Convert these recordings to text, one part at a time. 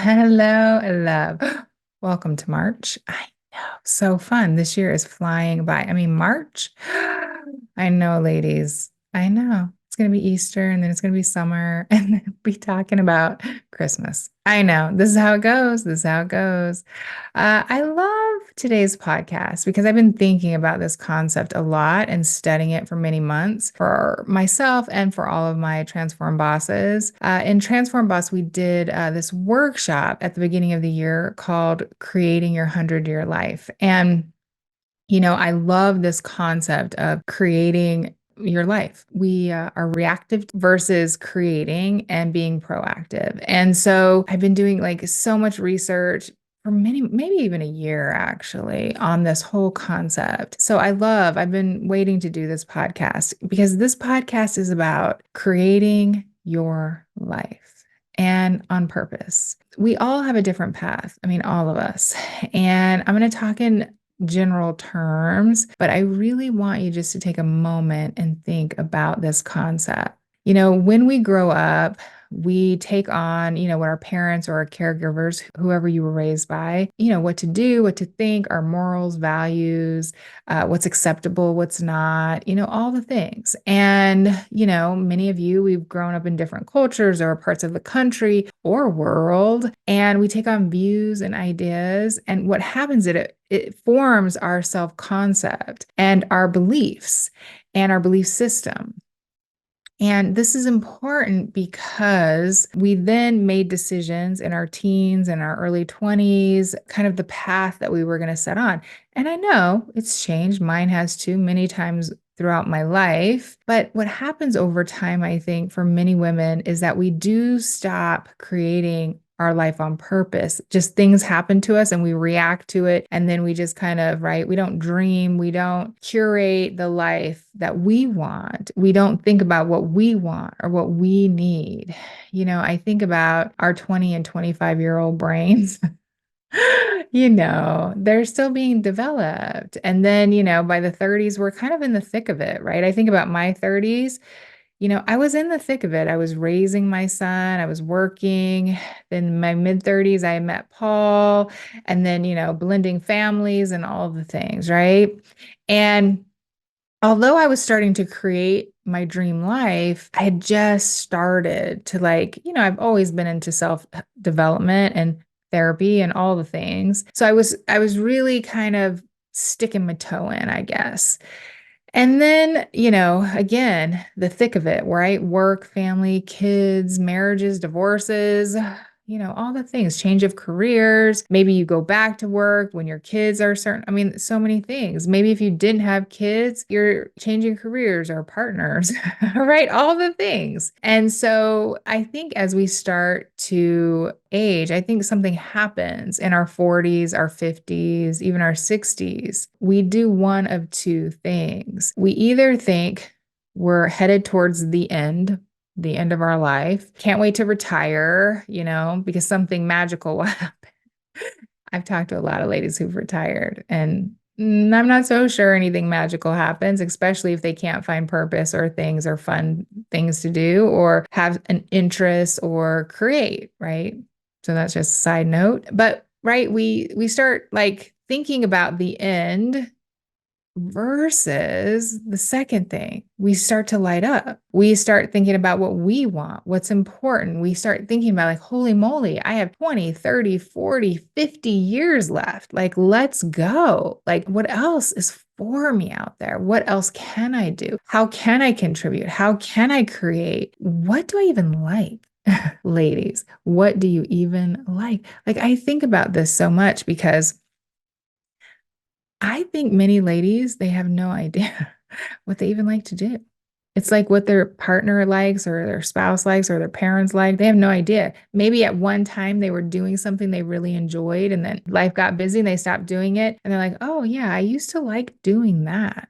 Hello, love. Welcome to March. I know, so fun. This year is flying by. I mean, March. I know, ladies. I know. It's going to be Easter and then it's going to be summer and then we'll be talking about Christmas. I know. This is how it goes. This is how it goes. I love today's podcast because I've been thinking about this concept a lot and studying it for many months for myself and for all of my Transform bosses. In Transform Boss, we did this workshop at the beginning of the year called Creating Your 100-Year Life. And I love this concept of creating your life. We are reactive versus creating and being proactive. And so I've been doing like so much research for many, maybe even a year actually, on this whole concept. So I've been waiting to do this podcast because this podcast is about creating your life and on purpose. We all have a different path. I mean, all of us. And I'm going to talk in general terms, but I really want you just to take a moment and think about this concept. When we grow up, we take on, what our parents or our caregivers, whoever you were raised by, what to do, what to think, our morals, values, what's acceptable, what's not, all the things. And, many of you, we've grown up in different cultures or parts of the country or world, and we take on views and ideas. And what happens is it forms our self-concept and our beliefs and our belief system. And this is important because we then made decisions in our teens and our early 20s, kind of the path that we were going to set on. And I know it's changed. Mine has too, many times throughout my life. But what happens over time, I think, for many women is that we do stop creating our life on purpose. Just things happen to us and we react to it. And then we just kind of, right, we don't dream, we don't curate the life that we want. We don't think about what we want or what we need. I think about our 20 and 25-year-old brains. They're still being developed. And then, by the 30s, we're kind of in the thick of it, right? I think about my 30s. I was in the thick of it. I was raising my son, I was working. Then in my mid 30s, I met Paul, and then, blending families and all of the things, right? And although I was starting to create my dream life, I had just started to I've always been into self-development and therapy and all the things. So I was really kind of sticking my toe in, I guess. And then, again, the thick of it, right? Work, family, kids, marriages, divorces, all the things, change of careers. Maybe you go back to work when your kids are certain. I mean, so many things. Maybe if you didn't have kids, you're changing careers or partners, right? All the things. And so I think as we start to age, I think something happens in our 40s, our 50s, even our 60s. We do one of two things. We either think we're headed towards the end of our life. Can't wait to retire, because something magical will happen. I've talked to a lot of ladies who've retired, and I'm not so sure anything magical happens, especially if they can't find purpose or things or fun things to do or have an interest or create, right? So that's just a side note. But right, we start like thinking about the end versus the second thing. We start to light up. We start thinking about what we want, what's important. We start thinking about like, holy moly, I have 20, 30, 40, 50 years left. Like, let's go. Like, what else is for me out there? What else can I do? How can I contribute? How can I create? What do I even like? Ladies, what do you even like? Like, I think about this so much because I think many ladies, they have no idea what they even like to do. It's like what their partner likes or their spouse likes or their parents like. They have no idea. Maybe at one time they were doing something they really enjoyed and then life got busy and they stopped doing it. And they're like, oh, yeah, I used to like doing that.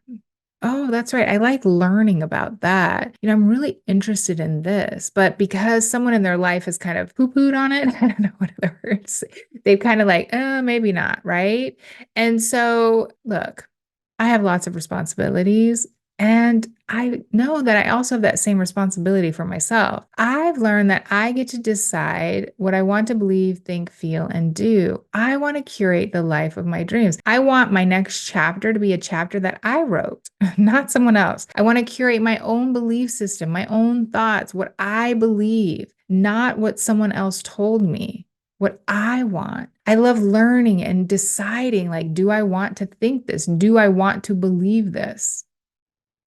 Oh, that's right. I like learning about that. I'm really interested in this. But because someone in their life has kind of poo-pooed on it, I don't know what other words, they've kind of like, maybe not, right? And so, look, I have lots of responsibilities. And I know that I also have that same responsibility for myself. I've learned that I get to decide what I want to believe, think, feel, and do. I want to curate the life of my dreams. I want my next chapter to be a chapter that I wrote, not someone else. I want to curate my own belief system, my own thoughts, what I believe, not what someone else told me. What I want. I love learning and deciding, like, do I want to think this? Do I want to believe this?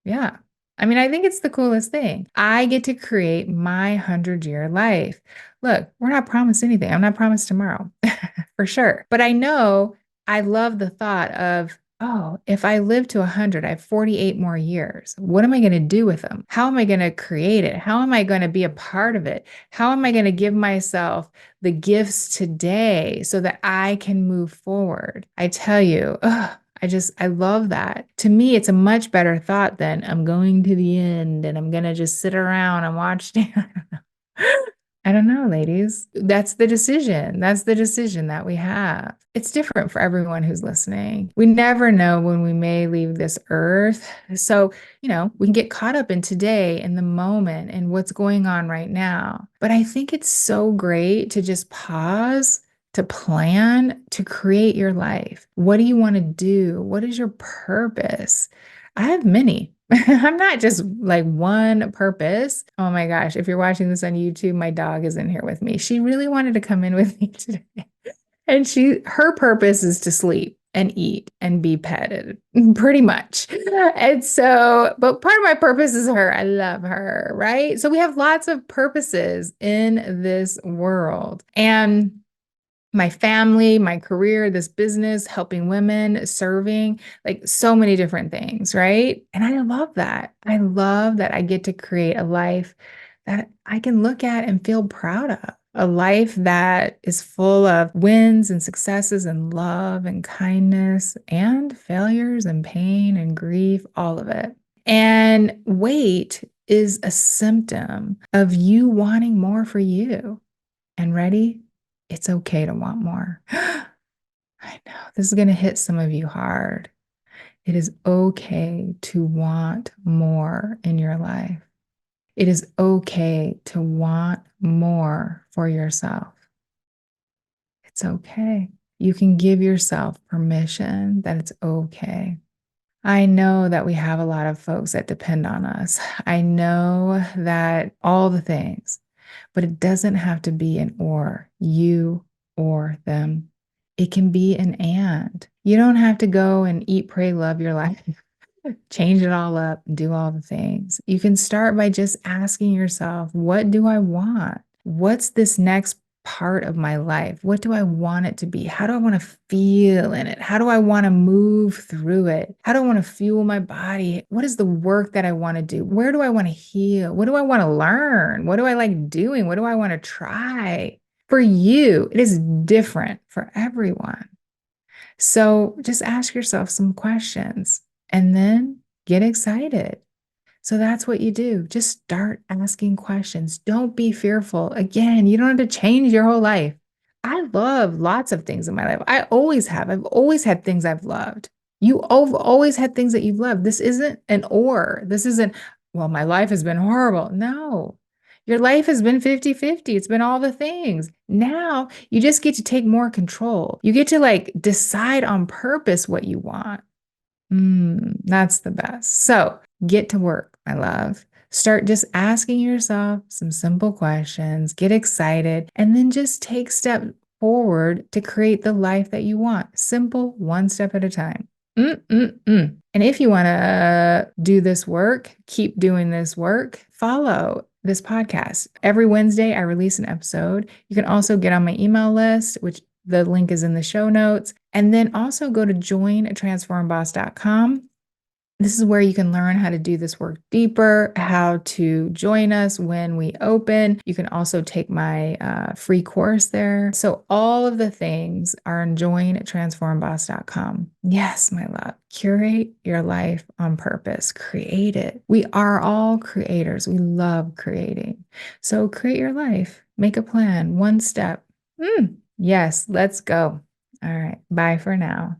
Yeah. I mean, I think it's the coolest thing. I get to create my 100-year life. Look, we're not promised anything. I'm not promised tomorrow for sure. But I know I love the thought of, oh, if I live to 100, I have 48 more years. What am I going to do with them? How am I going to create it? How am I going to be a part of it? How am I going to give myself the gifts today so that I can move forward? I tell you, I love that. To me, it's a much better thought than I'm going to the end and I'm going to just sit around and watch. I don't know, ladies. That's the decision. That's the decision that we have. It's different for everyone who's listening. We never know when we may leave this earth. So, we can get caught up in today, in the moment, and what's going on right now. But I think it's so great to just pause, to plan, to create your life. What do you want to do? What is your purpose? I have many. I'm not just like one purpose. Oh my gosh. If you're watching this on YouTube, my dog is in here with me. She really wanted to come in with me today. And her purpose is to sleep and eat and be petted, pretty much. And so, but part of my purpose is her. I love her, right? So we have lots of purposes in this world. And my family, my career, this business, helping women, serving, like so many different things, right? And I love that. I love that I get to create a life that I can look at and feel proud of. A life that is full of wins and successes and love and kindness and failures and pain and grief, all of it. And weight is a symptom of you wanting more for you. And ready? It's okay to want more. I know this is going to hit some of you hard. It is okay to want more in your life. It is okay to want more for yourself. It's okay. You can give yourself permission that it's okay. I know that we have a lot of folks that depend on us. I know that all the things, but it doesn't have to be an or, you or them. It can be an and. You don't have to go and eat, pray, love your life, change it all up, do all the things. You can start by just asking yourself, what do I want? What's this next part of my life? What do I want it to be? How do I want to feel in it? How do I want to move through it? How do I want to fuel my body? What is the work that I want to do? Where do I want to heal? What do I want to learn? What do I like doing? What do I want to try? For you, it is different for everyone. So just ask yourself some questions and then get excited. So that's what you do. Just start asking questions. Don't be fearful. Again, you don't have to change your whole life. I love lots of things in my life. I always have. I've always had things I've loved. You've always had things that you've loved. This isn't an or. This isn't, well, my life has been horrible. No, your life has been 50-50. It's been all the things. Now you just get to take more control. You get to like decide on purpose what you want. That's the best. So get to work, my love. Start just asking yourself some simple questions, get excited, and then just take steps forward to create the life that you want. Simple, one step at a time. And if you want to do this work, keep doing this work, follow this podcast. Every Wednesday, I release an episode. You can also get on my email list, which the link is in the show notes. And then also go to jointransformboss.com. This is where you can learn how to do this work deeper, how to join us when we open. You can also take my free course there. So all of the things are on jointransformboss.com. Yes, my love, curate your life on purpose. Create it. We are all creators. We love creating. So create your life. Make a plan, one step. Yes, let's go. All right. Bye for now.